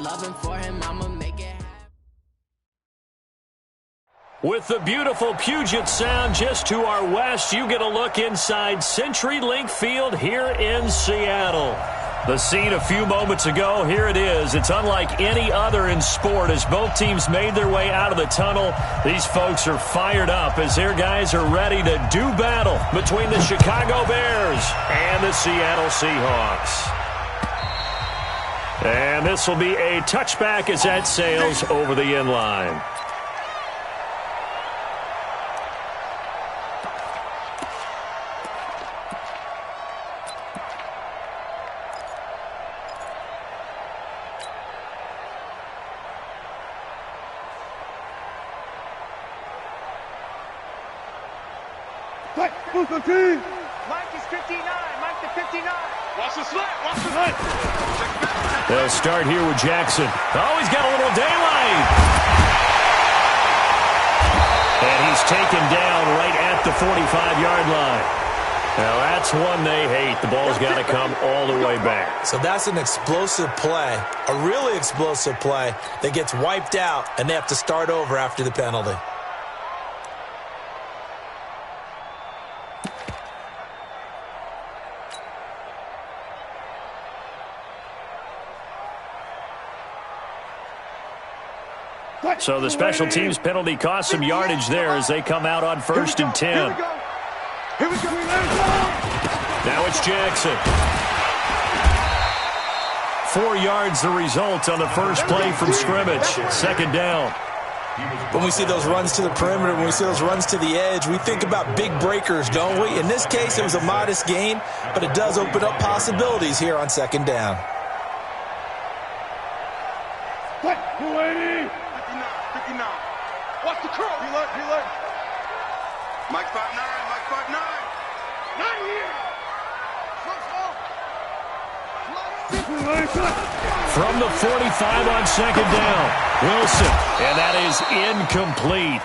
loving for him, I'ma make it happen. With the beautiful Puget Sound just to our west, you get a look inside CenturyLink Field here in Seattle. The scene a few moments ago, here it is. It's unlike any other in sport as both teams made their way out of the tunnel. These folks are fired up as their guys are ready to do battle between the Chicago Bears and the Seattle Seahawks. And this will be a touchback as that sails over the end line. Mike is 59. Mike to 59. Watch the slant. Watch the slant. They'll start here with Jackson. Oh, he's got a little daylight. And he's taken down right at the 45-yard line. Now, that's one they hate. The ball's got to come all the way back. So that's an explosive play, a really explosive play that gets wiped out, and they have to start over after the penalty. So the special teams penalty cost some yardage there as they come out on 1st and 10. Here we go. Now it's Jackson. 4 yards the result on the first play from scrimmage. 2nd down. When we see those runs to the perimeter, when we see those runs to the edge, we think about big breakers, don't we? In this case, it was a modest gain, but it does open up possibilities here on 2nd down. 280. 59. Watch the curl. Reload. Mike 5'9". Mike 5'9". Not here. From the 45 on 2nd down, Wilson. And that is incomplete.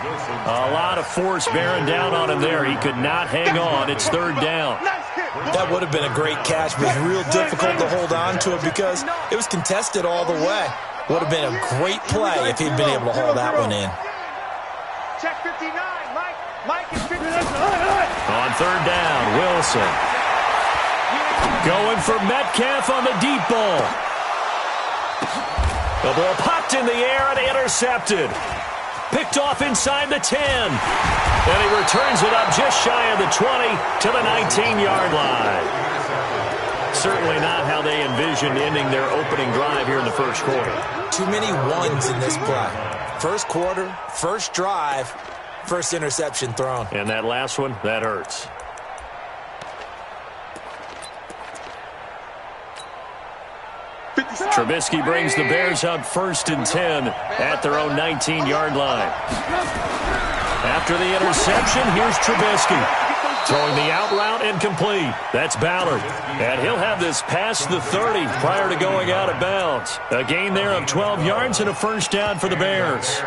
A lot of force bearing down on him there. He could not hang on. It's 3rd down. That would have been a great catch, but it was real difficult to hold on to it because it was contested all the way. Would have been a great play if he'd been able to hold that one in. Check 59. Mike is 59. On 3rd down, Wilson. Going for Metcalf on the deep ball. The ball popped in the air and intercepted. Picked off inside the 10. And he returns it up just shy of the 20 to the 19-yard line. Certainly not how they envisioned ending their opening drive here in the first quarter. Too many ones in this play. First quarter, first drive, first interception thrown. And that last one, that hurts. Trubisky brings the Bears up 1st and 10 at their own 19-yard line. After the interception, here's Trubisky. Throwing the out route incomplete. That's Ballard. And he'll have this past the 30 prior to going out of bounds. A gain there of 12 yards and a 1st down for the Bears.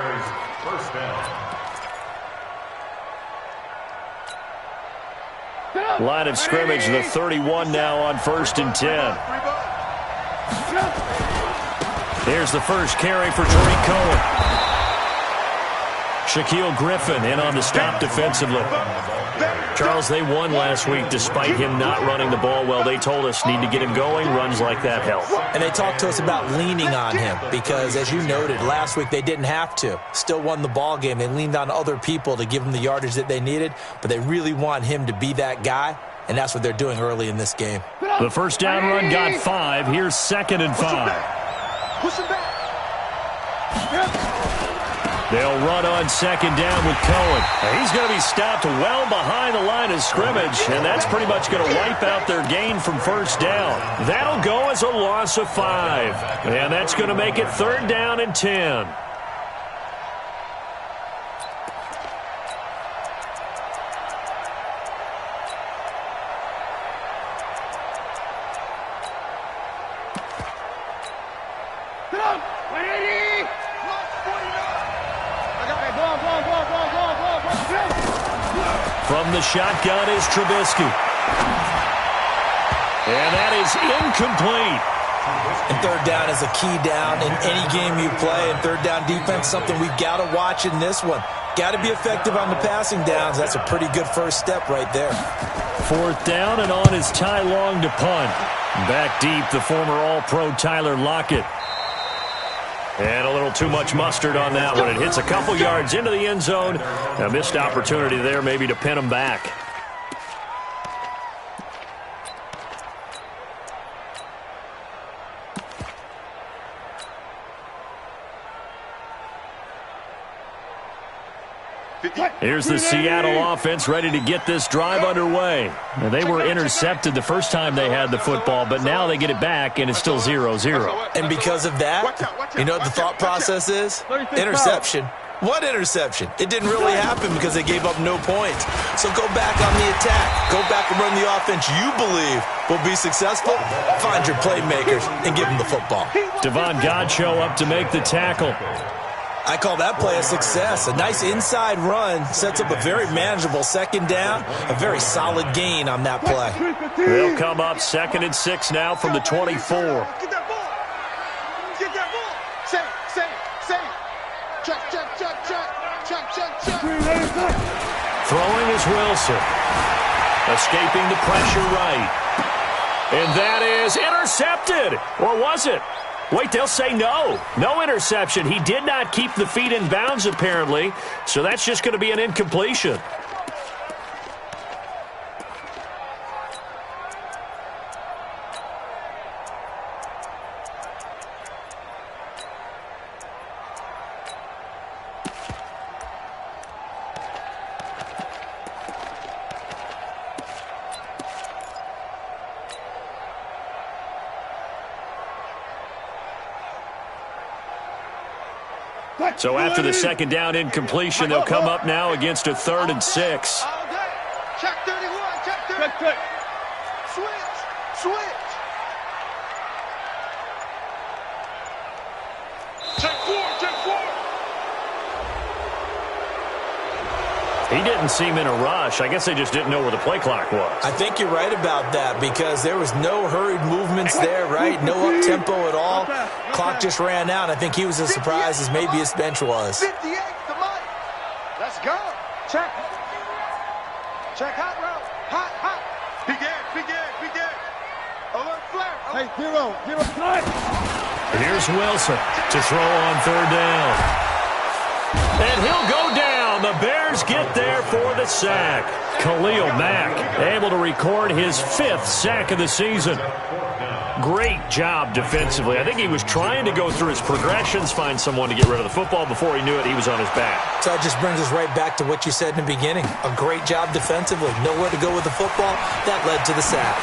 Line of scrimmage, the 31 now on 1st and 10. Here's the first carry for Tariq Cohen. Shaquille Griffin in on the stop defensively. Charles, they won last week despite him not running the ball well. They told us need to get him going. Runs like that help. And they talked to us about leaning on him because, as you noted, last week they didn't have to. Still won the ball game. They leaned on other people to give them the yardage that they needed, but they really want him to be that guy, and that's what they're doing early in this game. The 1st down run got 5. Here's 2nd and 5. Push him back. They'll run on 2nd down with Cohen. He's going to be stopped well behind the line of scrimmage, and that's pretty much going to wipe out their gain from 1st down. That'll go as a loss of 5, and that's going to make it 3rd down and 10. From the shotgun is Trubisky. And that is incomplete. And third down is a key down in any game you play. And third down defense, something we've got to watch in this one. Got to be effective on the passing downs. That's a pretty good first step right there. Fourth down, and on is Ty Long to punt. Back deep, the former All-Pro Tyler Lockett. And a little too much mustard on that one. It hits a couple yards into the end zone. A missed opportunity there maybe to pin him back. Here's the Seattle offense ready to get this drive underway. Now, they were intercepted the first time they had the football, but now they get it back, and it's still 0-0. And because of that, you know what the thought process is? Interception. What interception? It didn't really happen because they gave up no points. So go back on the attack. Go back and run the offense you believe will be successful. Find your playmakers and give them the football. Devon Godchaux up to make the tackle. I call that play a success. A nice inside run sets up a very manageable second down. A very solid gain on that play. They'll come up 2nd and 6 now from the 24. Get that ball. Get that ball. Say. Check. Throwing is Wilson. Escaping the pressure right. And that is intercepted. Or was it? Wait, they'll say no. No interception. He did not keep the feet in bounds, apparently. So that's just going to be an incompletion. So after the second down incompletion, they'll come up now against a 3rd and 6. Check 31. Check 30. Switch. Check 4. He didn't seem in a rush. I guess they just didn't know where the play clock was. I think you're right about that because there was no hurried movements there, right? No up-tempo at all. Clock just ran out. I think he was as surprised as maybe his bench was. 58, the money. Let's go. Check hot route. Hot. Big end. Alert flare. Hey, zero. Here's Wilson to throw on 3rd down. And he'll go down. The Bears get there for the sack. Khalil Mack able to record his 5th sack of the season. Great job defensively. I think he was trying to go through his progressions, find someone to get rid of the football. Before he knew it, he was on his back. So it just brings us right back to what you said in the beginning. A great job defensively. Nowhere to go with the football. That led to the sack.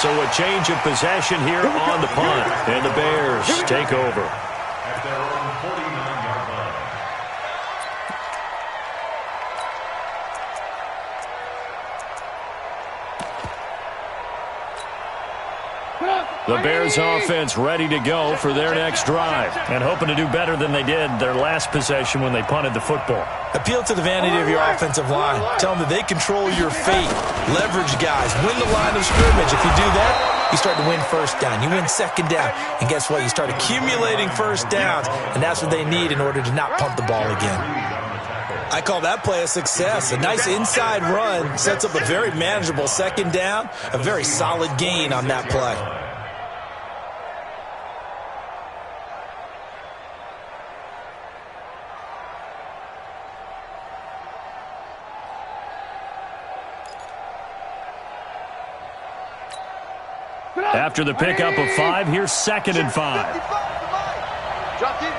So a change of possession here on the punt. And the Bears take over. At their own 49-yard line. The Bears offense ready to go for their next drive and hoping to do better than they did their last possession when they punted the football. Appeal to the vanity of your offensive line. Tell them that they control your fate. Leverage guys. Win the line of scrimmage. If you do that, you start to win first down. You win second down. And guess what? You start accumulating first downs. And that's what they need in order to not punt the ball again. I call that play a success. A nice inside run sets up a very manageable second down. A very solid gain on that play. After the pickup of 5, here's 2nd and 5. Drop deep.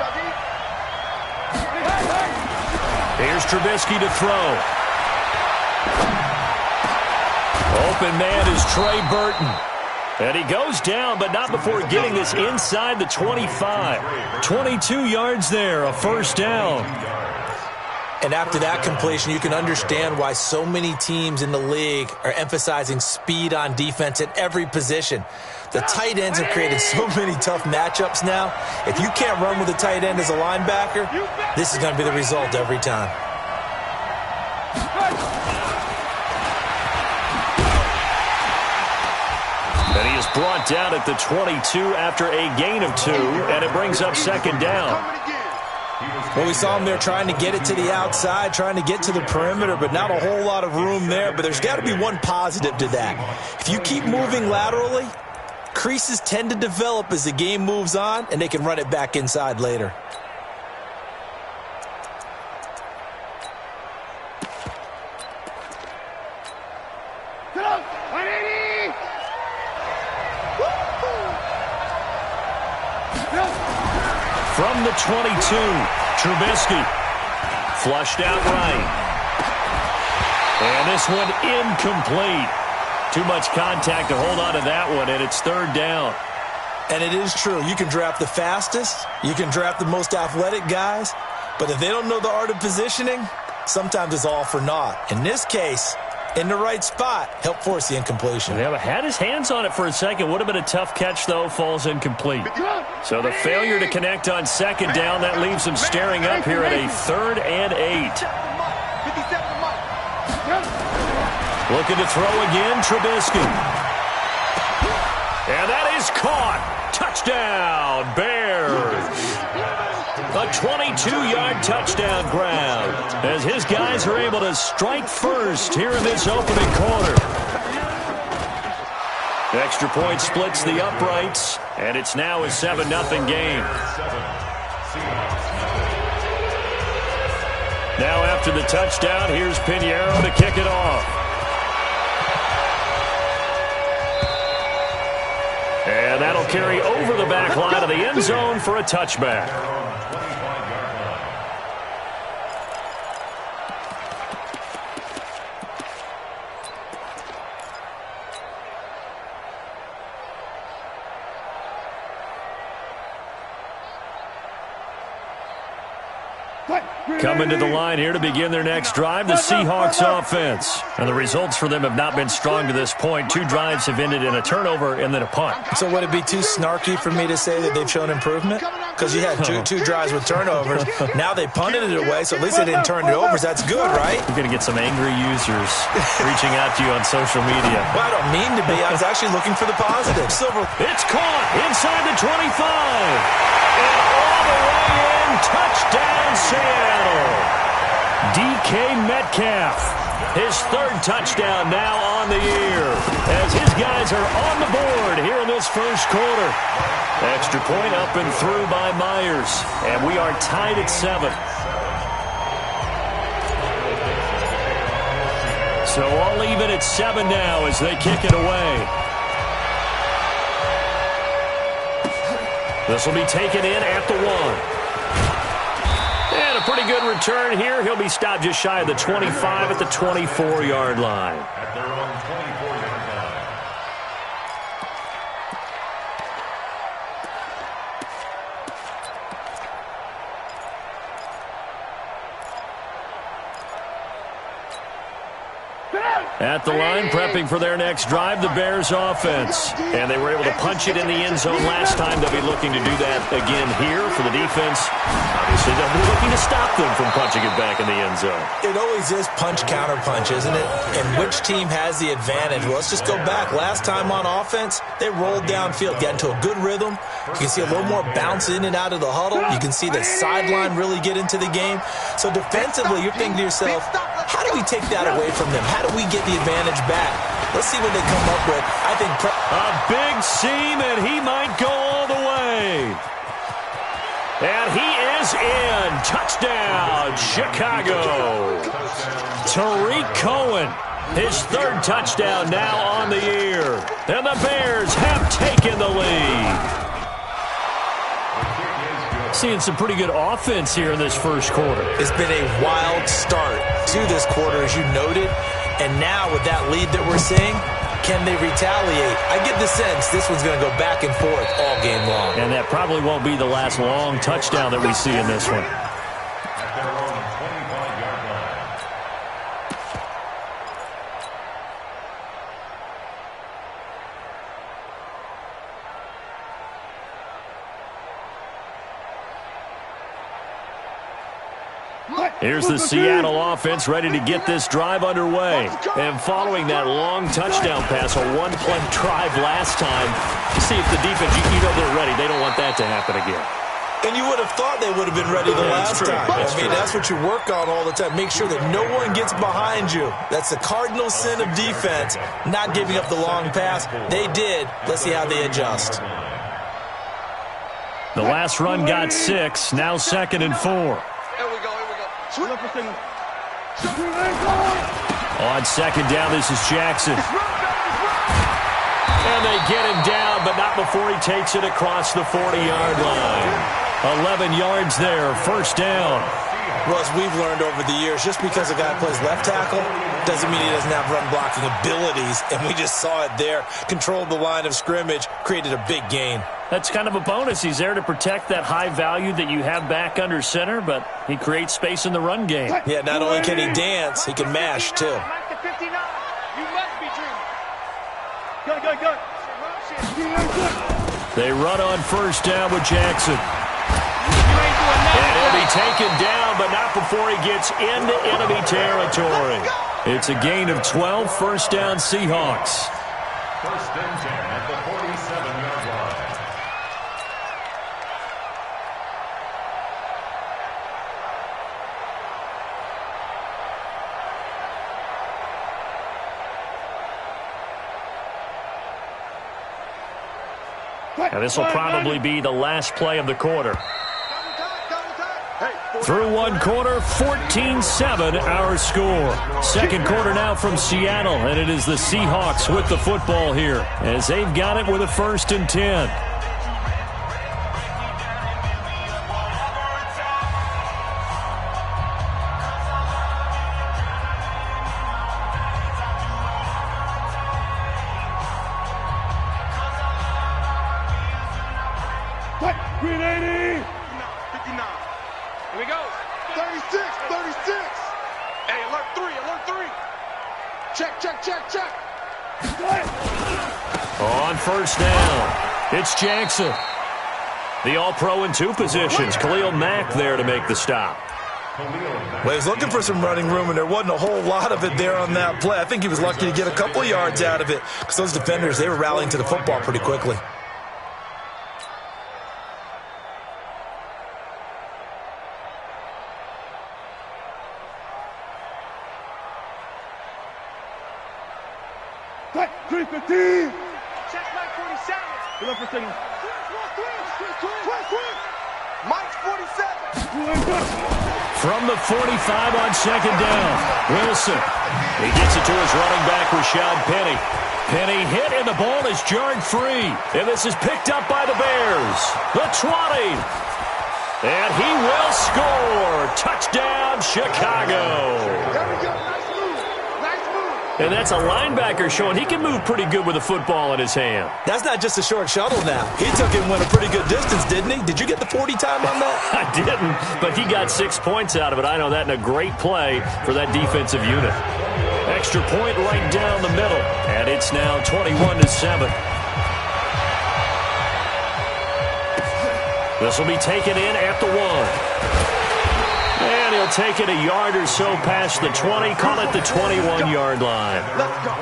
Here's Trubisky to throw. Open man is Trey Burton. And he goes down, but not before getting this inside the 25. 22 yards there, a first down. And after that completion, you can understand why so many teams in the league are emphasizing speed on defense at every position. The tight ends have created so many tough matchups now. If you can't run with a tight end as a linebacker, this is going to be the result every time. And he is brought down at the 22 after a gain of 2, and it brings up second down. Well, we saw him there trying to get it to the outside, trying to get to the perimeter, but not a whole lot of room there. But there's got to be one positive to that. If you keep moving laterally, creases tend to develop as the game moves on, and they can run it back inside later. From the 22, Trubisky flushed out right. And this one incomplete. Too much contact to hold on to that one, and it's third down. And it is true. You can draft the fastest. You can draft the most athletic guys. But if they don't know the art of positioning, sometimes it's all for naught. In this case, in the right spot, help force the incompletion. Yeah, but had his hands on it for a second. Would have been a tough catch, though. Falls incomplete. So the failure to connect on second down, that leaves him staring up here at a 3rd and 8. Looking to throw again, Trubisky. And that is caught. Touchdown, Bears. A 22-yard touchdown grab as his guys are able to strike first here in this opening quarter. Extra point splits the uprights, and it's now a 7-0 game. Now after the touchdown, here's Pinheiro to kick it off. And that'll carry over the back line of the end zone for a touchback. Coming to the line here to begin their next drive, the Seahawks offense. And the results for them have not been strong to this point. 2 drives have ended in a turnover and then a punt. So would it be too snarky for me to say that they've shown improvement? Because you had two drives with turnovers. Now they punted it away, so at least they didn't turn it over. So that's good, right? You're going to get some angry users reaching out to you on social media. Well, I don't mean to be. I was actually looking for the positive. Silver. It's caught inside the 25. And all the way in. Touchdown, Seattle. DK Metcalf. His 3rd touchdown now on the year as his guys are on the board here in this first quarter. Extra point up and through by Myers. And we are tied at 7. So all even at 7 now as they kick it away. This will be taken in at the 1. And a pretty good return here. He'll be stopped just shy of the 25 at the 24-yard line. At their own 24-yard line. At the line, prepping for their next drive, the Bears offense. And they were able to punch it in the end zone last time. They'll be looking to do that again here for the defense. Obviously, they'll be looking to stop them from punching it back in the end zone. It always is punch-counter-punch, isn't it? And which team has the advantage? Well, let's just go back. Last time on offense, they rolled downfield, got into a good rhythm. You can see a little more bounce in and out of the huddle. You can see the sideline really get into the game. So defensively, you're thinking to yourself, how do we take that away from them? How do we get the advantage back? Let's see what they come up with. I think a big seam, and he might go all the way. And he is in. Touchdown, Chicago. Tariq Cohen, his 3rd touchdown now on the year. And the Bears have taken the lead. Seeing some pretty good offense here in this first quarter. It's been a wild start to this quarter, as you noted. And now with that lead that we're seeing, can they retaliate? I get the sense this one's going to go back and forth all game long. And that probably won't be the last long touchdown that we see in this one. At their own 25-yard line. Here's the Seattle offense ready to get this drive underway. And following that long touchdown pass, a one-play drive last time, see if the defense, you know they're ready. They don't want that to happen again. And you would have thought they would have been ready the last time. That's what you work on all the time. Make sure that no one gets behind you. That's the cardinal sin of defense, not giving up the long pass. They did. Let's see how they adjust. The last run got 6, now 2nd and 4. Here we go. On 2nd down, this is Jackson. And they get him down, but not before he takes it across the 40-yard line. 11 yards there, 1st down. Well, as we've learned over the years, just because a guy plays left tackle doesn't mean he doesn't have run-blocking abilities, and we just saw it there. Controlled the line of scrimmage, created a big gain. That's kind of a bonus. He's there to protect that high value that you have back under center, but he creates space in the run game. Yeah, not only can he dance, he can mash, too. You must be dreaming. Go. They run on 1st down with Jackson. And he'll be taken down, but not before he gets into enemy territory. It's a gain of 12, 1st down Seahawks. 1st and 10 at the 47-yard line. Now this will probably be the last play of the quarter. Through one quarter, 14-7 our score. 2nd quarter now from Seattle, and it is the Seahawks with the football here as they've got it with a 1st and 10. Green 80. 59. Here we go. 36. Hey, alert 3. Check. On 1st down, it's Jackson. The All-Pro in 2 positions. Khalil Mack there to make the stop. Well, he was looking for some running room, and there wasn't a whole lot of it there on that play. I think he was lucky to get a couple of yards out of it because those defenders, they were rallying to the football pretty quickly. Check 315. Check Mike 47. Get up for a second. Mike's 47. From the 45 on 2nd down, Wilson. He gets it to his running back, Rashad Penny. Penny hit, and the ball is jarred free. And this is picked up by the Bears. The 20. And he will score. Touchdown, Chicago. There we go. Nice move. And that's a linebacker showing he can move pretty good with a football in his hand. That's not just a short shuttle now. He took it and went a pretty good distance, didn't he? Did you get the 40 time on that? I didn't, but he got 6 points out of it. I know that, and a great play for that defensive unit. Extra point right down the middle, and it's now 21-7. This will be taken in at the 1. And he'll take it a yard or so past the 20, call it the 21-yard line. Let's go.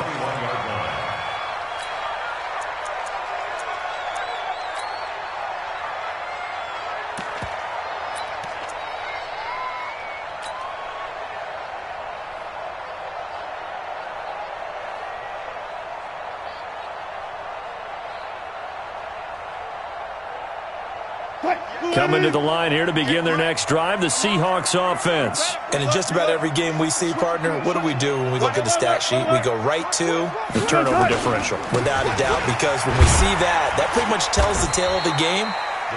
Coming to the line here to begin their next drive, the Seahawks offense. And in just about every game we see, partner, what do we do when we look at the stat sheet? We go right to The turnover differential. without a doubt, because when we see that, that pretty much tells the tale of the game.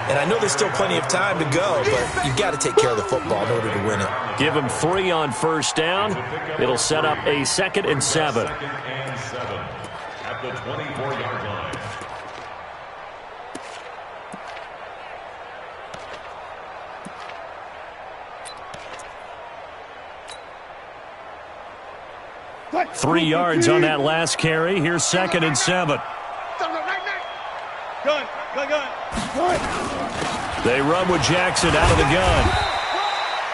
And I know there's still plenty of time to go, but you've got to take care of the football in order to win it. Give him 3 on 1st down. It'll set up a 2nd and 7. 2nd and 7 at the 24-yard line. What? 3 yards on that last carry. Here's 2nd and 7. Gun. They run with Jackson out of the gun.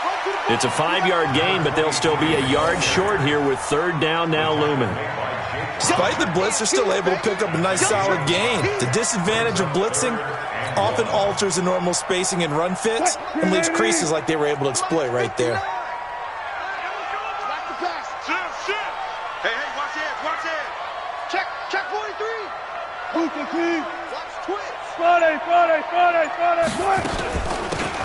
Run to the It's a 5-yard gain, but they'll still be a yard short here with third down now looming. Despite the blitz, they're still able to pick up a nice solid gain. The disadvantage of blitzing often alters the normal spacing and run fits and leaves creases like they were able to exploit right there. Hey, watch it, watch it. Check 43. Watch twitch. Friday.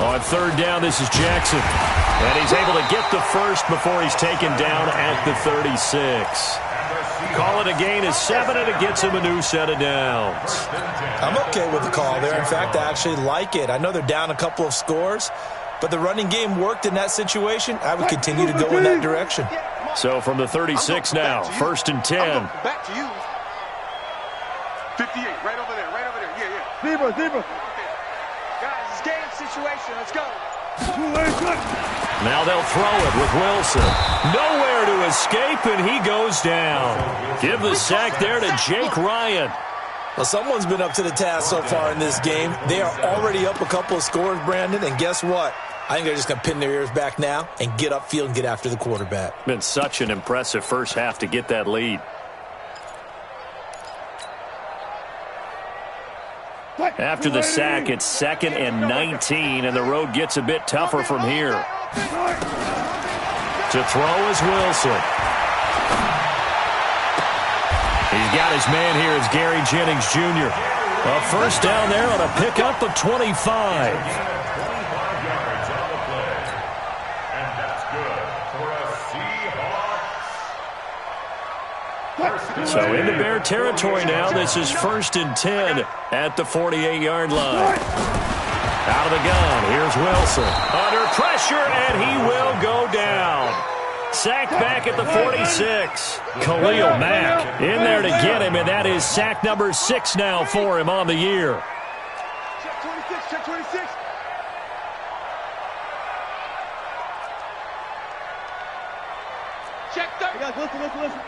On third down, this is Jackson. And he's able to get the first before he's taken down at the 36. Call it a gain of 7, and it gets him a new set of downs. I'm okay with the call there. In fact, I actually like it. I know they're down a couple of scores, but the running game worked in that situation. I would continue to go in that direction. So from the 36 now, first and 10. Back to you. 58, right over there. Yeah. Zebra. Guys, it's game situation. Let's go. Now they'll throw it with Wilson. Nowhere to escape, and he goes down. Give the sack there to Jake Ryan. Well, someone's been up to the task so far in this game. They are already up a couple of scores, Brandon, and guess what? I think they're just going to pin their ears back now and get upfield and get after the quarterback. Been such an impressive first half to get that lead. After the sack, it's 2nd and 19, and the road gets a bit tougher from here. To throw is Wilson. He's got his man here. It's Gary Jennings Jr. A first down there on a pickup of 25. So into Bear territory now. This is 1st and 10 at the 48-yard line. Out of the gun, here's Wilson. Under pressure, and he will go down. Sacked back at the 46. Khalil Mack in there to get him, and that is sack number 6 now for him on the year. Check 26. Check 30. Guys, listen.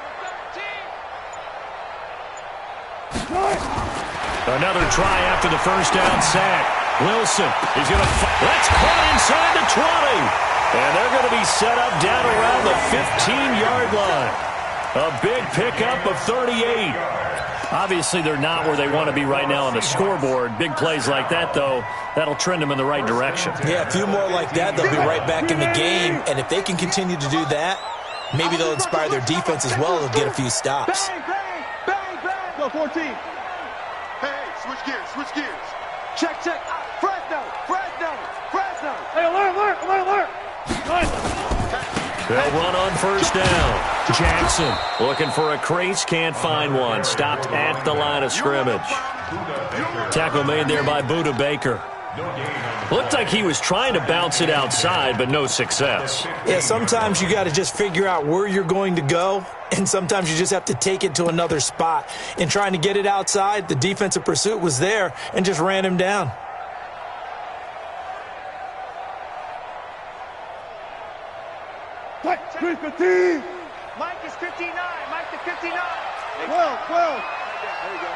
Another try after the first down sack. Wilson is going to... That's caught inside the 20. And they're going to be set up down around the 15-yard line. A big pickup of 38. Obviously, they're not where they want to be right now on the scoreboard. Big plays like that, though, that'll trend them in the right direction. Yeah, a few more like that, they'll be right back in the game. And if they can continue to do that, maybe they'll inspire their defense as well. They'll get a few stops. Bang. Go 14. Hey, switch gears. Check. Fresno. Hey, alert. They'll run on first down. Jackson looking for a crease, can't find one. Stopped at the line of scrimmage. Tackle made there by Buda Baker. Looked like he was trying to bounce it outside, but no success. Yeah, sometimes you got to just figure out where you're going to go, and sometimes you just have to take it to another spot. In trying to get it outside, the defensive pursuit was there and just ran him down. Mike is 59. Mike to 59. 12. There you go.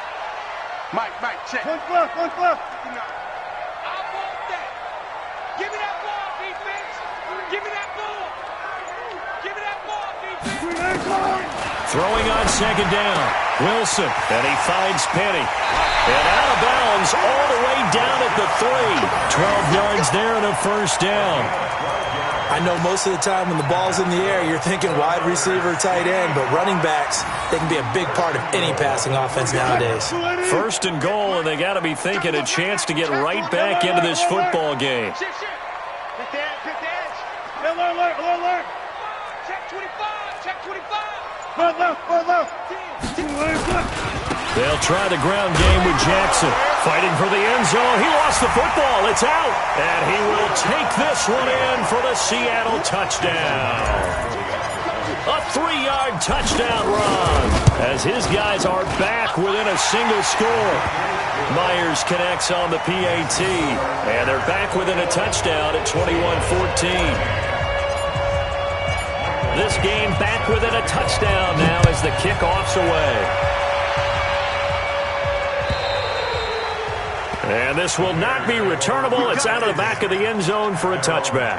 Mike, check. One left. I want that. Give me that ball, defense. Give me that ball. Defense. Throwing on second down. Wilson, and he finds Penny. And out of bounds all the way down at the 3. 12 yards there and a first down. I know most of the time when the ball's in the air, you're thinking wide receiver, tight end, but running backs, they can be a big part of any passing offense nowadays. First and goal, and they got to be thinking a chance to get right back into this football game. Pick the edge. Alert. Check 25. They'll try the ground game with Jackson. Fighting for the end zone. He lost the football. It's out. And he will take this one in for the Seattle touchdown. A 3-yard touchdown run as his guys are back within a single score. Myers connects on the PAT. And they're back within a touchdown at 21-14. This game back within a touchdown now as the kickoff's away. And this will not be returnable. It's out of the back of the end zone for a touchback.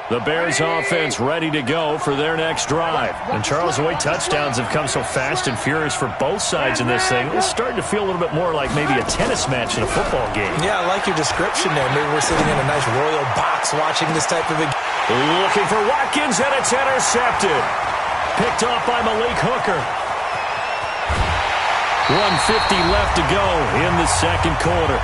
The Bears offense ready to go for their next drive. And Charles, the way touchdowns have come so fast and furious for both sides in this thing, it's starting to feel a little bit more like maybe a tennis match in a football game. Yeah, I like your description there. Maybe we're sitting in a nice royal box watching this type of a... Looking for Watkins, and it's intercepted. Picked off by Malik Hooker. 1:50 left to go in the second quarter.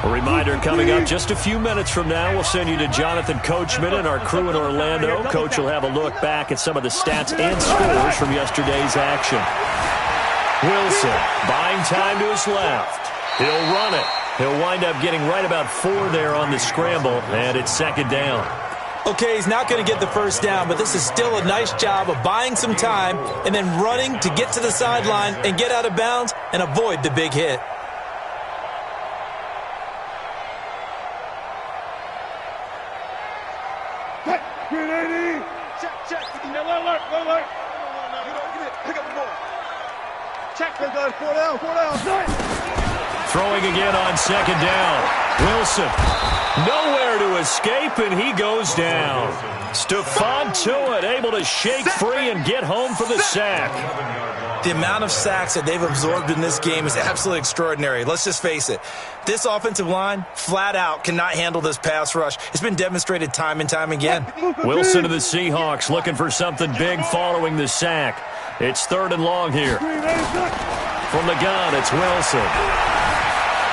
A reminder coming up just a few minutes from now. We'll send you to Jonathan Coachman and our crew in Orlando. Coach will have a look back at some of the stats and scores from yesterday's action. Wilson buying time to his left. He'll run it. He'll wind up getting right about 4 there on the scramble, and it's second down. Okay, he's not going to get the first down, but this is still a nice job of buying some time and then running to get to the sideline and get out of bounds and avoid the big hit. Throwing again on second down. Wilson, nowhere to escape, and he goes down. Stephon Tuitt able to shake free and get home for the sack. The amount of sacks that they've absorbed in this game is absolutely extraordinary. Let's just face it. This offensive line, flat out, cannot handle this pass rush. It's been demonstrated time and time again. Wilson to the Seahawks looking for something big following the sack. It's 3rd and long here. From the gun, it's Wilson.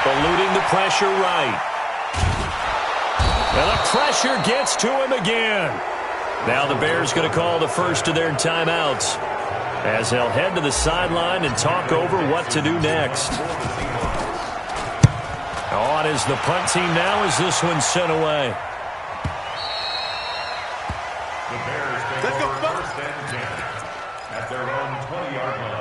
Eluding the pressure right. And the pressure gets to him again. Now the Bears going to call the first of their timeouts as they'll head to the sideline and talk over what to do next. On is the punt team now as this one's sent away. The Bears take over 1st and 10 at their own 20-yard line.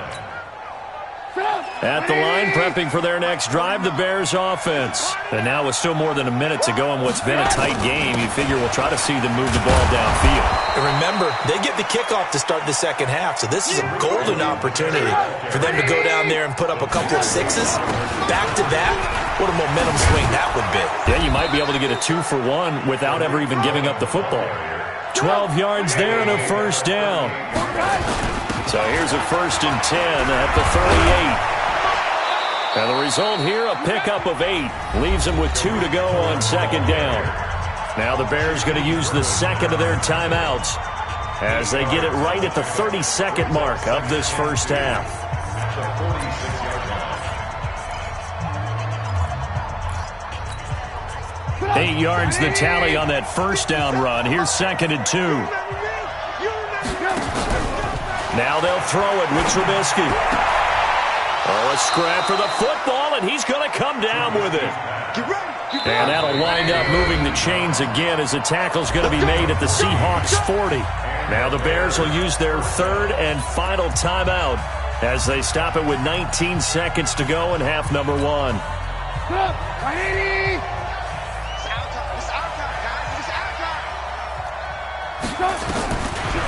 At the line, prepping for their next drive, the Bears offense. And now with still more than a minute to go in what's been a tight game, you figure we'll try to see them move the ball downfield. And remember, they get the kickoff to start the second half, so this is a golden opportunity for them to go down there and put up a couple of sixes. Back-to-back, what a momentum swing that would be. Yeah, you might be able to get a 2-for-1 without ever even giving up the football. 12 yards there and a first down. So here's a 1st and 10 at the 38. And the result here, a pickup of 8. Leaves them with 2 to go on second down. Now the Bears going to use the second of their timeouts as they get it right at the 32nd mark of this first half. 8 yards the tally on that first down run. Here's 2nd and 2. Now they'll throw it with Trubisky. Oh, a scrap for the football, and he's going to come down with it. And that'll wind up moving the chains again as the tackle's going to be made at the Seahawks 40. Now the Bears will use their 3rd and final timeout as they stop it with 19 seconds to go in half number 1.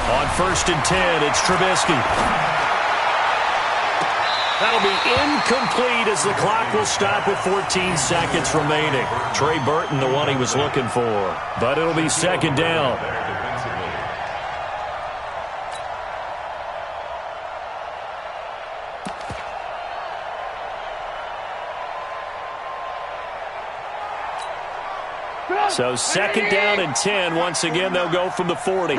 On 1st and 10, it's Trubisky. That'll be incomplete as the clock will stop with 14 seconds remaining. Trey Burton, the one he was looking for. But it'll be second down. So second down and 10. Once again, they'll go from the 40.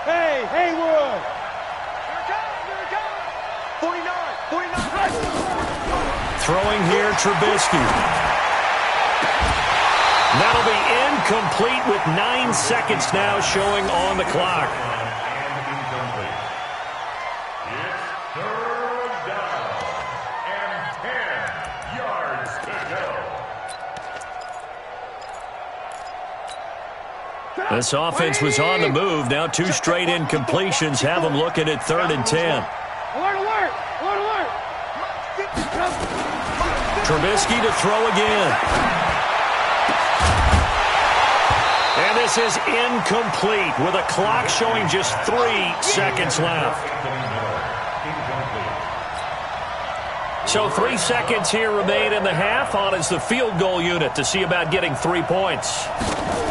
Hey, Haywood! 49! Throwing here, Trubisky. That'll be incomplete with 9 seconds now showing on the clock. This offense was on the move. Now 2 straight incompletions have them looking at 3rd and 10. Trubisky to throw again. And this is incomplete with a clock showing just 3 seconds left. So 3 seconds here remain in the half. On is the field goal unit to see about getting 3 points.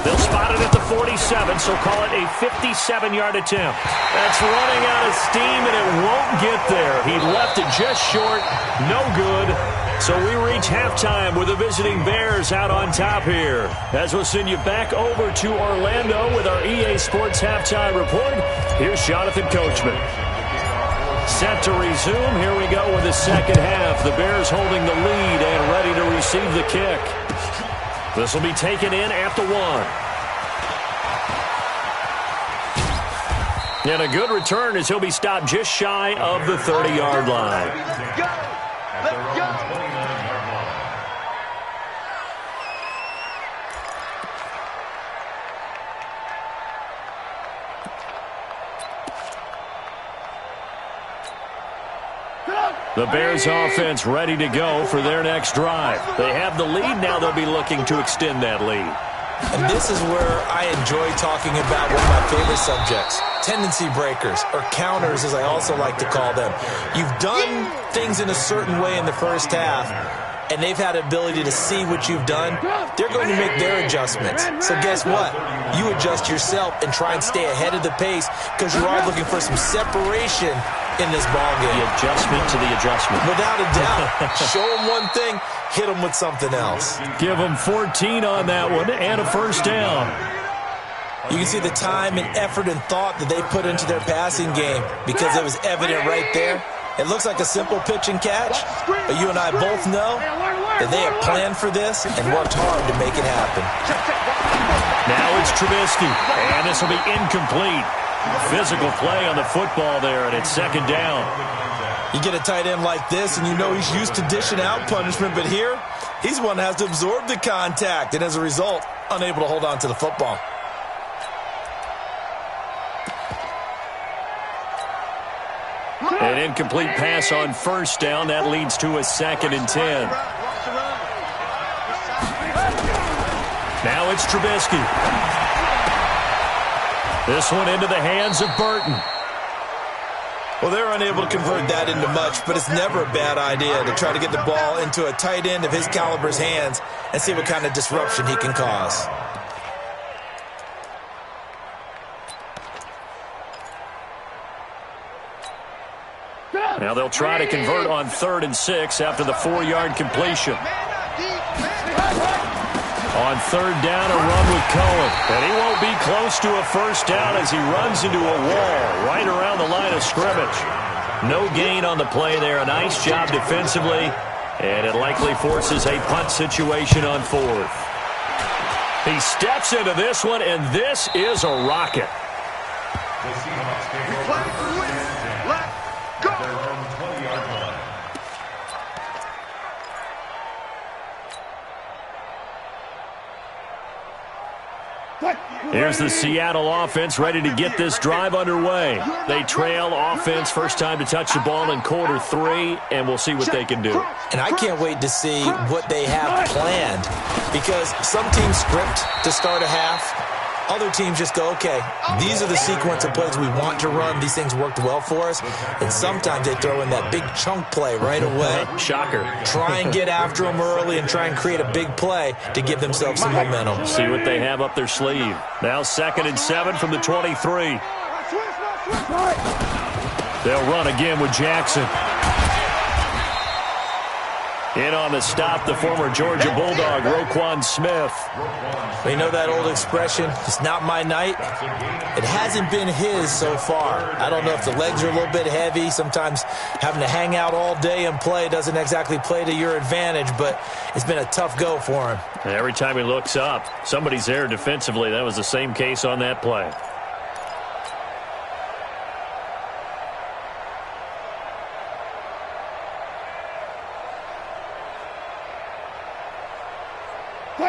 They'll spot it at the 47, so call it a 57-yard attempt. That's running out of steam, and it won't get there. He left it just short. No good. So we reach halftime with the visiting Bears out on top here. As we'll send you back over to Orlando with our EA Sports Halftime Report, here's Jonathan Coachman. Set to resume. Here we go with the second half. The Bears holding the lead and ready to receive the kick. This will be taken in at the 1. And a good return as he'll be stopped just shy of the 30-yard line. Let's go. The Bears offense ready to go for their next drive. They have the lead. Now they'll be looking to extend that lead. And this is where I enjoy talking about one of my favorite subjects, tendency breakers, or counters as I also like to call them. You've done things in a certain way in the first half, and they've had the ability to see what you've done. They're going to make their adjustments. So guess what? You adjust yourself and try and stay ahead of the pace because you are looking for some separation in this ballgame. The adjustment to the adjustment. Without a doubt. Show them one thing, hit them with something else. Give them 14 on that one and a first down. You can see the time and effort and thought that they put into their passing game because it was evident right there. It looks like a simple pitch and catch, but you and I both know that they have planned for this and worked hard to make it happen. Now it's Trubisky, and this will be incomplete. Physical play on the football there, and it's second down. You get a tight end like this, and you know he's used to dishing out punishment, but here, he's one that has to absorb the contact, and as a result, unable to hold on to the football. An incomplete pass on first down. That leads to a 2nd and 10. Now it's Trubisky. This one into the hands of Burton. Well, they're unable to convert that into much, but it's never a bad idea to try to get the ball into a tight end of his caliber's hands and see what kind of disruption he can cause. Now they'll try to convert on 3rd and 6 after the 4-yard completion. On 3rd down, a run with Cohen. And he won't be close to a first down as he runs into a wall right around the line of scrimmage. No gain on the play there. A nice job defensively. And it likely forces a punt situation on 4th. He steps into this one, and this is a rocket. Here's the Seattle offense ready to get this drive underway. They trail offense first time to touch the ball in quarter 3, and we'll see what they can do. And I can't wait to see what they have planned because some teams script to start a half. Other teams just go, okay, these are the sequence of plays we want to run. These things worked well for us. And sometimes they throw in that big chunk play right away. Shocker. Try and get after them early and try and create a big play to give themselves some momentum. See what they have up their sleeve. Now 2nd and 7 from the 23. They'll run again with Jackson. In on the stop, the former Georgia Bulldog, Roquan Smith. You know that old expression, it's not my night? It hasn't been his so far. I don't know if the legs are a little bit heavy. Sometimes having to hang out all day and play doesn't exactly play to your advantage, but it's been a tough go for him. And every time he looks up, somebody's there defensively. That was the same case on that play.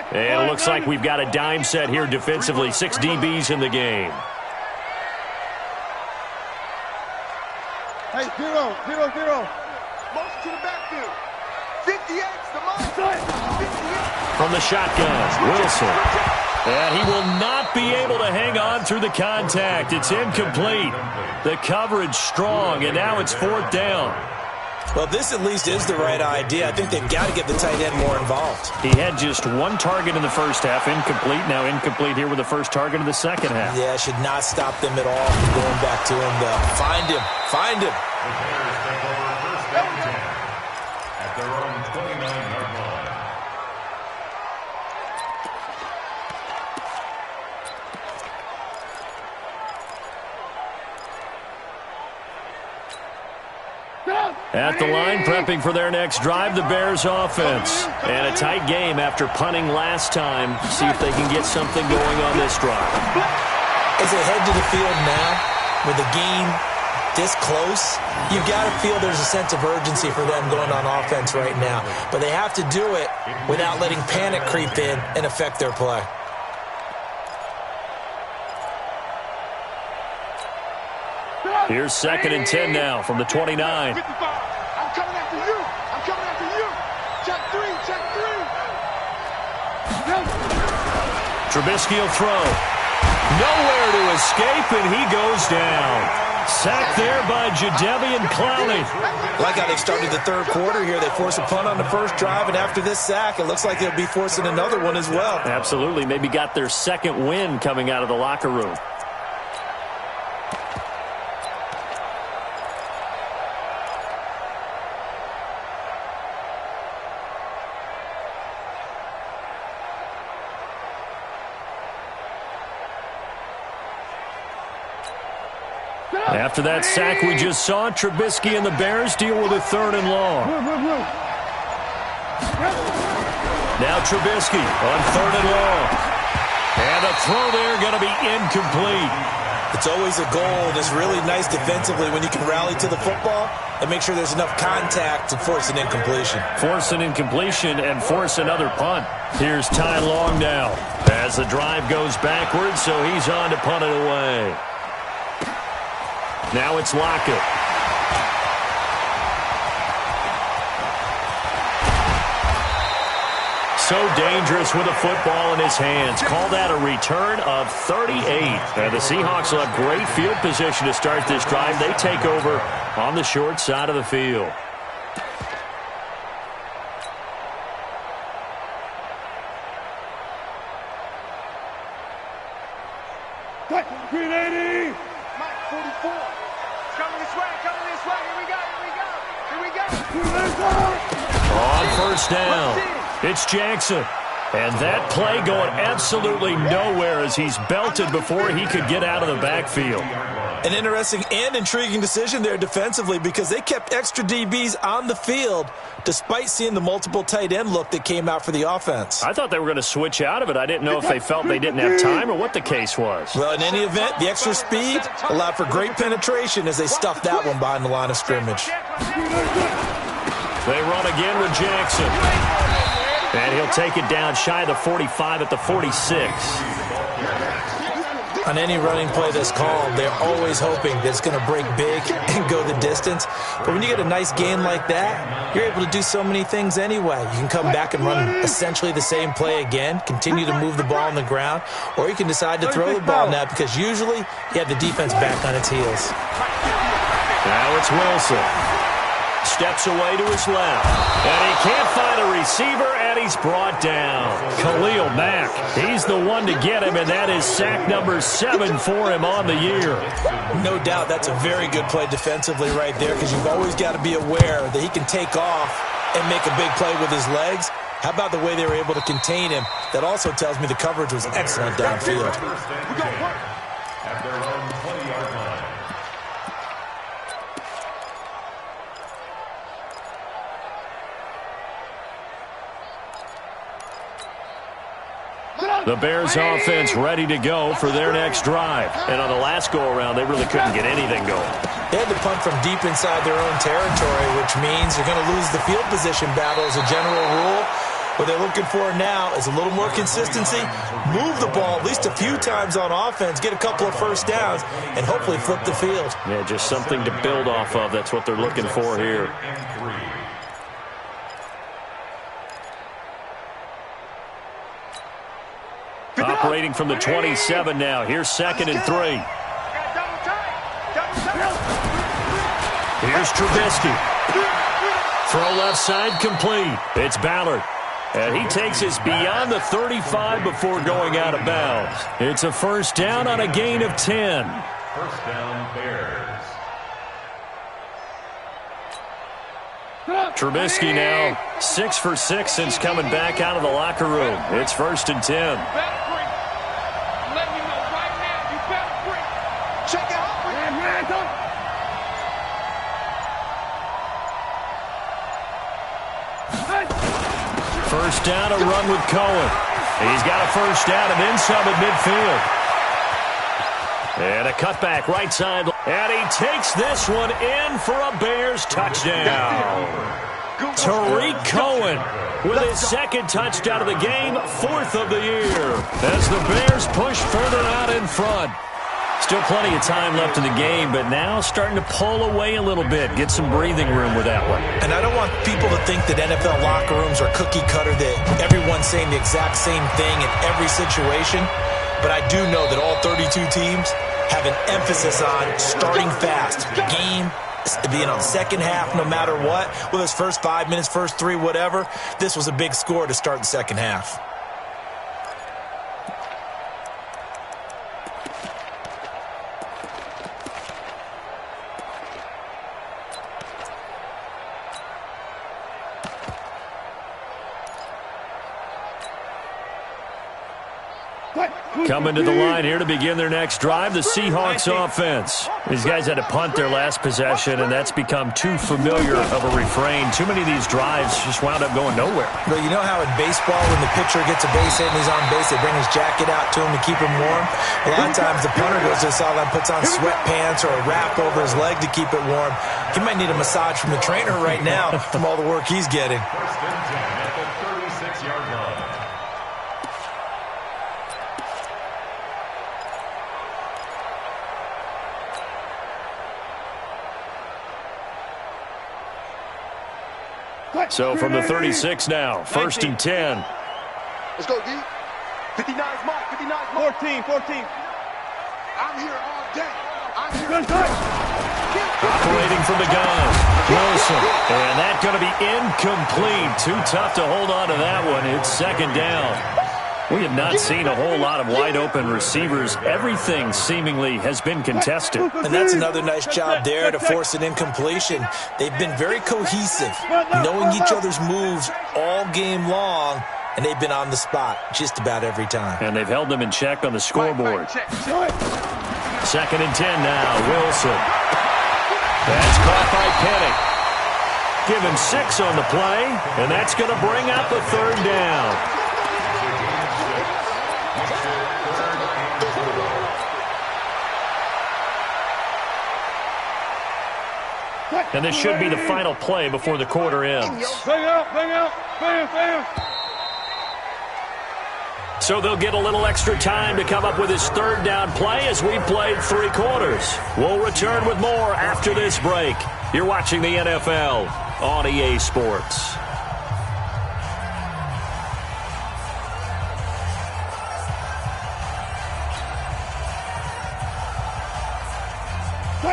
And it looks like we've got a dime set here defensively. 6 DBs in the game. Hey, 0, 0, 0. Motion to the backfield. From the shotgun, Wilson. And he will not be able to hang on through the contact. It's incomplete. The coverage strong, and now it's 4th down. Well, this at least is the right idea. I think they've got to get the tight end more involved. He had just 1 target in the first half, incomplete. Now incomplete here with the first target of the second half. Yeah, should not stop them at all from going back to him, though. Find him. Find him. The Bears take over 1st and 10 at their own 29-yard line. At the line, prepping for their next drive, the Bears offense. And a tight game after punting last time. See if they can get something going on this drive. As they head to the field now, with the game this close, you've got to feel there's a sense of urgency for them going on offense right now. But they have to do it without letting panic creep in and affect their play. Here's 2nd and 10 now from the 29. I'm coming after you. I'm coming after you. Check 3. Check 3. Trubisky will throw. Nowhere to escape, and he goes down. Sacked there by Jadeveon Clowney. Like how they started the 3rd quarter here. They force a punt on the first drive, and after this sack, it looks like they'll be forcing another one as well. Absolutely. Maybe got their 2nd win coming out of the locker room. After that sack we just saw, Trubisky and the Bears deal with a 3rd and long. Now Trubisky on 3rd and long. And the throw there going to be incomplete. It's always a goal, and it's really nice defensively when you can rally to the football and make sure there's enough contact to force an incompletion. Force an incompletion and force another punt. Here's Ty Long now as the drive goes backwards, so he's on to punt it away. Now it's Lockett. So dangerous with a football in his hands. Call that a return of 38. And the Seahawks will have great field position to start this drive. They take over on the short side of the field. Green 80. Mike 44. Coming this way. Coming this way. Here we go. Here we go. Here we go. On 1st down, it's Jackson. And that play going absolutely nowhere as he's belted before he could get out of the backfield. An interesting and intriguing decision there defensively because they kept extra DBs on the field despite seeing the multiple tight end look that came out for the offense. I thought they were going to switch out of it. I didn't know if they felt they didn't have time or what the case was. Well, in any event, the extra speed allowed for great penetration as they stuffed that one behind the line of scrimmage. They run again with Jackson. And he'll take it down shy of the 45 at the 46. On any running play that's called, they're always hoping that it's going to break big and go the distance. But when you get a nice gain like that, you're able to do so many things anyway. You can come back and run essentially the same play again, continue to move the ball on the ground, or you can decide to throw the ball now because usually you have the defense back on its heels. Now it's Wilson. Steps away to his left. And he can't find a receiver, and he's brought down. Khalil Mack, he's the one to get him, and that is sack number 7 for him on the year. No doubt that's a very good play defensively right there because you've always got to be aware that he can take off and make a big play with his legs. How about the way they were able to contain him? That also tells me the coverage was excellent downfield. At their own 20-yard line. The Bears offense ready to go for their next drive. And on the last go-around, they really couldn't get anything going. They had to punt from deep inside their own territory, which means you're going to lose the field position battle as a general rule. What they're looking for now is a little more consistency, move the ball at least a few times on offense, get a couple of first downs, and hopefully flip the field. Yeah, just something to build off of. That's what they're looking for here. operating from the 27 now. Here's 2nd and 3. Here's Trubisky. Throw left side complete. It's Ballard. And he takes us beyond the 35 before going out of bounds. It's a first down on a gain of 10. First down, Bears. Trubisky now 6 for 6 since coming back out of the locker room. It's 1st and 10. First down, a run with Cohen. He's got a first down and then some at midfield. And a cutback right side. And he takes this one in for a Bears touchdown. Tariq Cohen with his 2nd touchdown of the game, 4th of the year. As the Bears push further out in front. Still plenty of time left in the game, but now starting to pull away a little bit. Get some breathing room with that one. And I don't want people to think that NFL locker rooms are cookie cutter, that everyone's saying the exact same thing in every situation. But I do know that all 32 teams have an emphasis on starting fast. Game being on second half no matter what. Whether it's first 5 minutes, first 3, whatever. This was a big score to start the second half. Coming to the line here to begin their next drive, the Seahawks offense. These guys had to punt their last possession, and that's become too familiar of a refrain. Too many of these drives just wound up going nowhere. But you know how in baseball, when the pitcher gets a base hit and he's on base, they bring his jacket out to him to keep him warm? A lot of times the punter goes to the sideline, puts on sweatpants or a wrap over his leg to keep it warm. He might need a massage from the trainer right now from all the work he's getting. First and 10 at the 36-yard line. So from the 36 now, 1st and 10. Let's go, D. 59's mark, 59's mark. 14. I'm here all day. I'm here. Operating from the gun, Wilson. And that's going to be incomplete. Too tough to hold on to that one. It's 2nd down. We have not seen a whole lot of wide-open receivers. Everything seemingly has been contested. And that's another nice job there to force an incompletion. They've been very cohesive, knowing each other's moves all game long, and they've been on the spot just about every time. And they've held them in check on the scoreboard. 2nd and 10 now, Wilson. That's caught by Penny. Give him 6 on the play, and that's going to bring out the 3rd down. And this should be the final play before the quarter ends. So they'll get a little extra time to come up with his 3rd down play as we played 3 quarters. We'll return with more after this break. You're watching the NFL on EA Sports.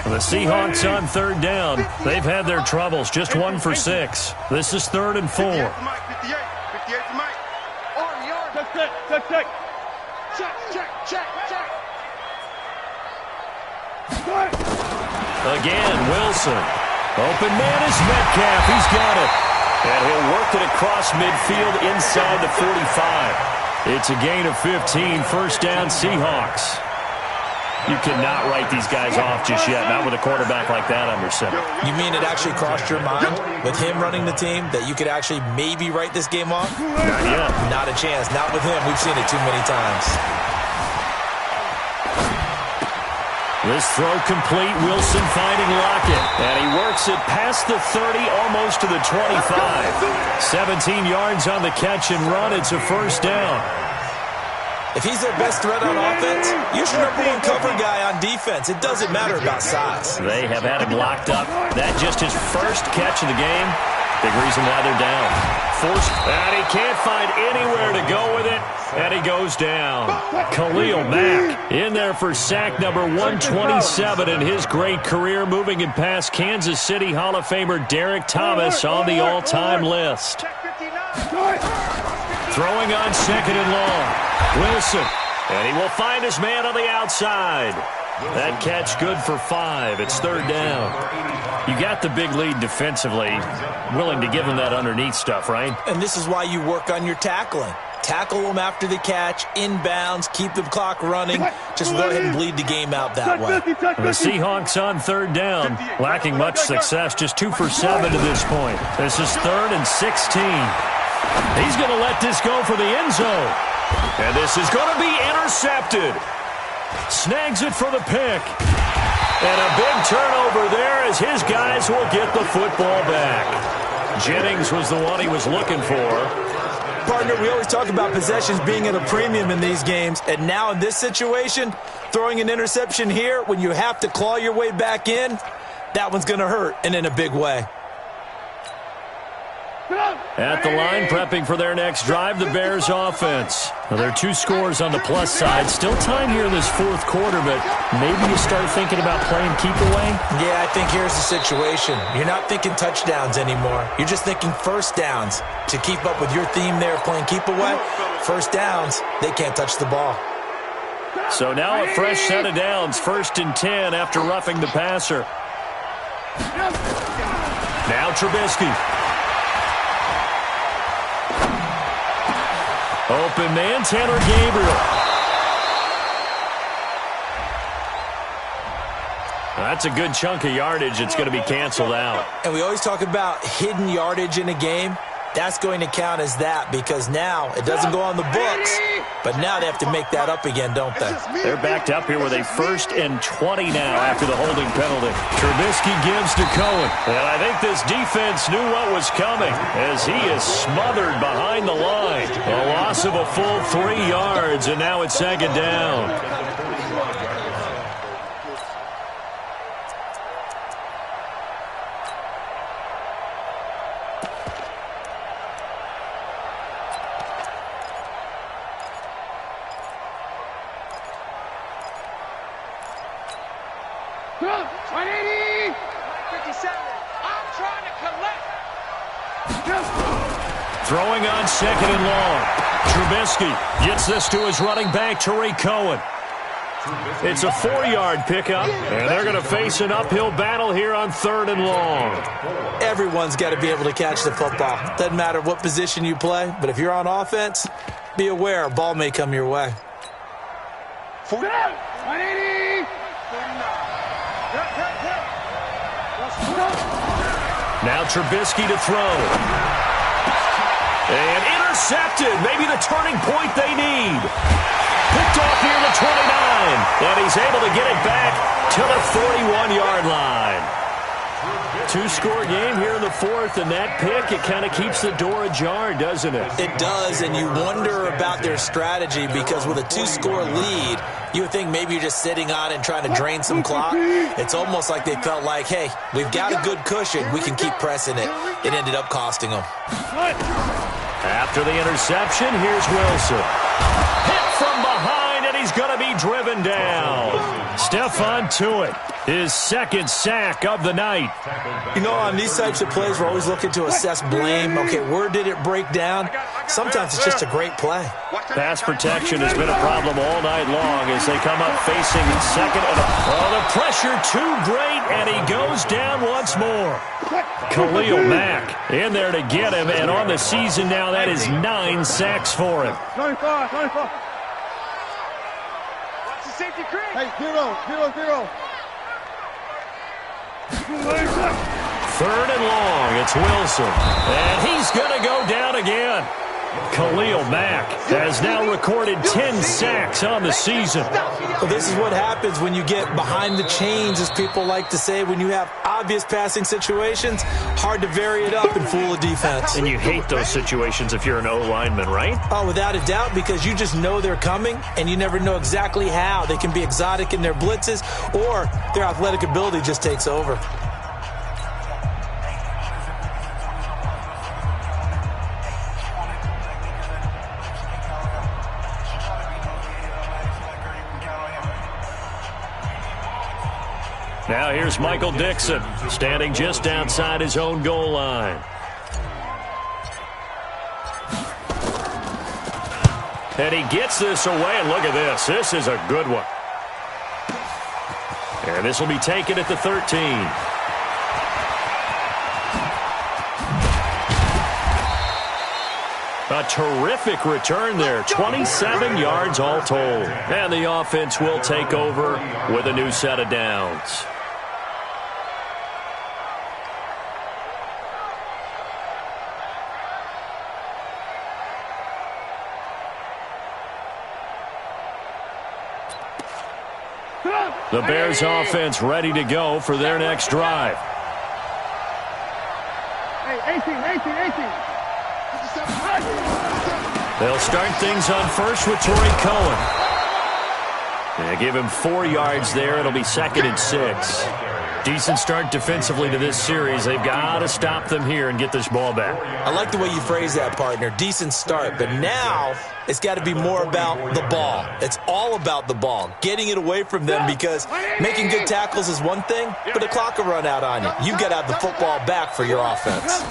The Seahawks on 3rd down. They've had their troubles, just 1 for 6. This is 3rd and 4. 58 to Mike. Check. Again, Wilson. Open man is Metcalf. He's got it. And he'll work it across midfield inside the 45. It's a gain of 15. 1st down, Seahawks. You cannot write these guys off just yet, not with a quarterback like that under center. You mean it actually crossed your mind with him running the team that you could actually maybe write this game off? Not yet. Not a chance. Not with him. We've seen it too many times. This throw complete. Wilson finding Lockett. And he works it past the 30, almost to the 25. 17 yards on the catch and run. It's a 1st down. If he's their best threat on offense, use your #1 cover guy on defense. It doesn't matter about size. They have had him locked up. That just his 1st catch of the game. Big reason why they're down. Forced, and he can't find anywhere to go with it, and he goes down. Khalil Mack in there for sack number 127 in his great career, moving it past Kansas City Hall of Famer Derek Thomas on the all-time list. Throwing on second and long. Wilson, and he will find his man on the outside. That catch good for 5. It's third down. You got the big lead defensively. Willing to give him that underneath stuff, right? And this is why you work on your tackling. Tackle them after the catch, inbounds, keep the clock running. Just go ahead and bleed the game out that way. The Seahawks on third down, lacking much success, just 2 for 7 to this point. This is 3rd and 16. He's going to let this go for the end zone. And this is going to be intercepted. Snags it for the pick. And a big turnover there as his guys will get the football back. Jennings was the one he was looking for. Partner, we always talk about possessions being at a premium in these games. And now in this situation, throwing an interception here when you have to claw your way back in, that one's going to hurt, and in a big way. At the line, prepping for their next drive, the Bears offense. Well, there are 2 scores on the plus side. Still time here in this 4th quarter, but maybe you start thinking about playing keep away? Yeah, I think here's the situation. You're not thinking touchdowns anymore. You're just thinking first downs. To keep up with your theme there, playing keep away, first downs, they can't touch the ball. So now a fresh set of downs, 1st and 10 after roughing the passer. Now Trubisky. Open man, Tanner Gabriel. That's a good chunk of yardage. It's going to be canceled out. And we always talk about hidden yardage in a game. That's going to count as that because now it doesn't go on the books, but now they have to make that up again, don't they? They're backed up here with a 1st and 20 now after the holding penalty. Trubisky gives to Cohen. And I think this defense knew what was coming as he is smothered behind the line. A loss of a full 3 yards, and now it's 2nd down. Throwing on second and long. Trubisky gets this to his running back, Tariq Cohen. It's a 4-yard pickup, and they're going to face an uphill battle here on 3rd and long. Everyone's got to be able to catch the football. Doesn't matter what position you play, but if you're on offense, be aware a ball may come your way. 180. Now Trubisky to throw. And intercepted. Maybe the turning point they need. Picked off near the 29. And he's able to get it back to the 41-yard line. 2-score game here in the 4th, and that pick, it kind of keeps the door ajar, doesn't it? It does, and you wonder about their strategy because with a 2-score lead, you would think maybe you're just sitting on it and trying to drain some clock. It's almost like they felt like, hey, we've got a good cushion. We can keep pressing it. It ended up costing them. After the interception, here's Wilson. Hit from behind, and he's going to be driven down. Stephon Tuitt, his 2nd sack of the night. You know, on these types of plays, we're always looking to assess blame. Okay, where did it break down? Sometimes it's just a great play. Pass protection has been a problem all night long as they come up facing 2nd and the pressure too great, and he goes down once more. Khalil Mack in there to get him, and on the season now, that is 9 sacks for him. 95. Watch the safety creek. Hey, 0. 3rd and long, it's Wilson. And he's going to go down again. Khalil Mack has now recorded 10 sacks on the season. Well, this is what happens when you get behind the chains, as people like to say. When you have obvious passing situations, hard to vary it up and fool a defense. And you hate those situations if you're an O-lineman, right? Oh, without a doubt, because you just know they're coming, and you never know exactly how. They can be exotic in their blitzes, or their athletic ability just takes over. Now here's Michael Dixon, standing just outside his own goal line. And he gets this away, and look at this. This is a good one. And this will be taken at the 13. A terrific return there. 27 yards all told. And the offense will take over with a new set of downs. The Bears offense ready to go for their next drive. Hey, 18. They'll start things on first with Torrey Cohen. They give him 4 yards there. It'll be 2nd and 6. Decent start defensively to this series. They've got to stop them here and get this ball back. I like the way you phrase that, partner. Decent start. But now it's got to be more about the ball. It's all about the ball. Getting it away from them, because making good tackles is one thing, but the clock will run out on you. You've got to have the football back for your offense.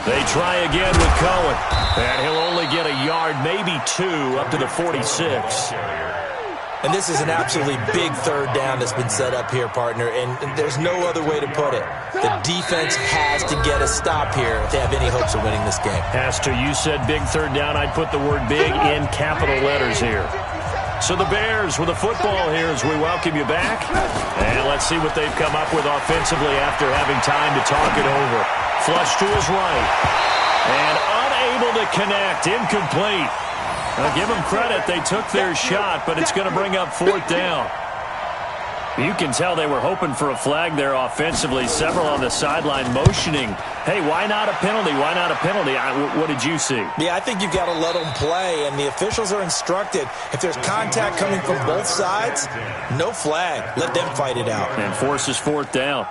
They try again with Cohen. And he'll only get a yard, maybe 2, up to the 46. And this is an absolutely big third down that's been set up here, partner, and there's no other way to put it. The defense has to get a stop here if they have any hopes of winning this game. Has to. You said big third down. I'd put the word big in capital letters here. So the Bears with the football here as we welcome you back. And let's see what they've come up with offensively after having time to talk it over. Flush to his right. And unable to connect. Incomplete. Now, give them credit. They took their shot, but it's going to bring up 4th down. You can tell they were hoping for a flag there offensively. Several on the sideline motioning. Hey, why not a penalty? Why not a penalty? What did you see? Yeah, I think you've got to let them play, and the officials are instructed. If there's contact coming from both sides, no flag. Let them fight it out. And forces 4th down.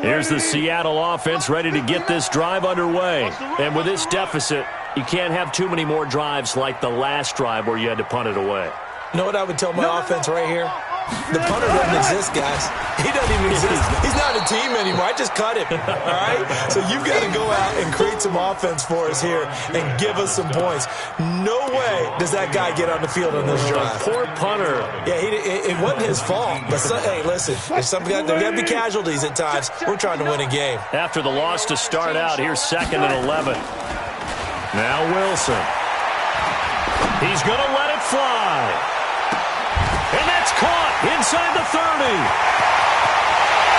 Here's the Seattle offense ready to get this drive underway. And with this deficit, you can't have too many more drives like the last drive where you had to punt it away. You know what I would tell my offense right here? The punter doesn't exist, guys. He doesn't even exist. He's not a team anymore. I just cut him, all right? So you've got to go out and create some offense for us here and give us some points. No way does that guy get on the field on this drive. Poor punter. Yeah, it wasn't his fault. But, hey, listen, there's there got to be casualties at times. We're trying to win a game. After the loss to start out, here's 2nd and 11. Now Wilson. He's going to let it fly. And that's caught inside the 30.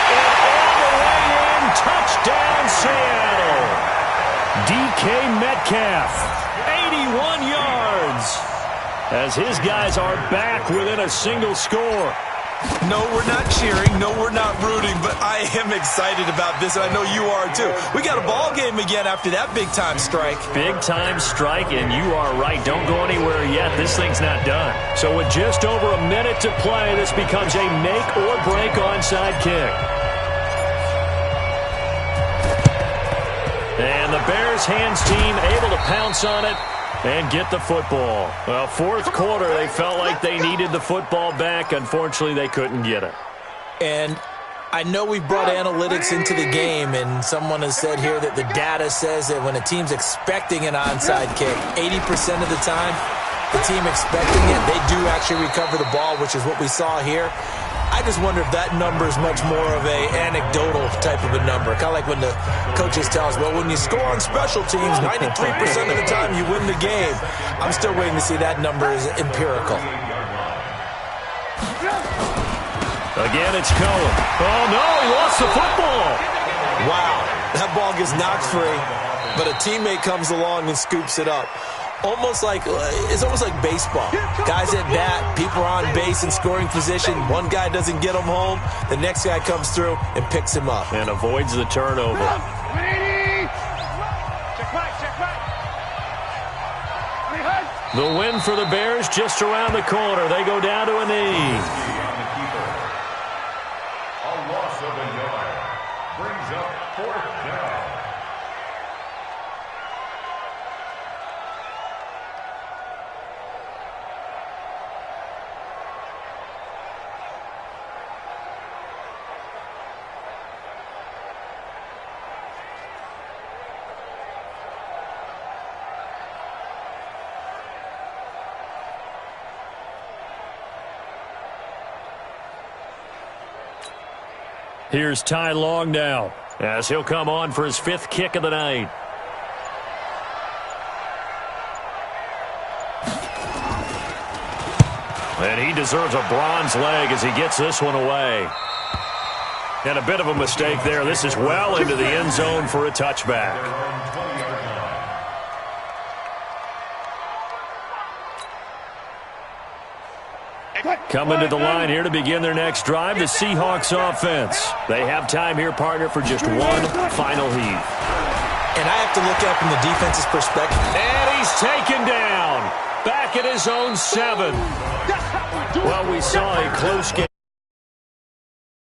And all the way in, touchdown Seattle. DK Metcalf, 81 yards. As his guys are back within a single score. No, we're not cheering. No, we're not rooting. But I am excited about this, and I know you are too. We got a ball game again after that big-time strike. Big-time strike, and you are right. Don't go anywhere yet. This thing's not done. So with just over a minute to play, this becomes a make-or-break onside kick. And the Bears hands team able to pounce on it and get the football. Well, 4th quarter, they felt like they needed the football back. Unfortunately, they couldn't get it. And I know we brought analytics into the game, and someone has said here that the data says that when a team's expecting an onside kick, 80% of the time, the team expecting it, they do actually recover the ball, which is what we saw here. I just wonder if that number is much more of a anecdotal type of a number. Kind of like when the coaches tell us, well, when you score on special teams, 93% of the time you win the game. I'm still waiting to see that number is empirical. Again, it's Cohen. Oh, no, he lost the football. Wow, that ball gets knocked free, but a teammate comes along and scoops it up. It's almost like baseball. Guys at bat, people are on base in scoring position. One guy doesn't get him home. The next guy comes through and picks him up. And avoids the turnover. The win for the Bears just around the corner. They go down to a knee. A loss of a yard brings up 4th down. Here's Ty Long now, as he'll come on for his 5th kick of the night. And he deserves a bronze leg as he gets this one away. And a bit of a mistake there. This is well into the end zone for a touchback. Coming to the line here to begin their next drive, the Seahawks offense. They have time here, partner, for just one final heave. And I have to look at it from the defense's perspective. And he's taken down. Back at his own 7. Well, we saw a close game.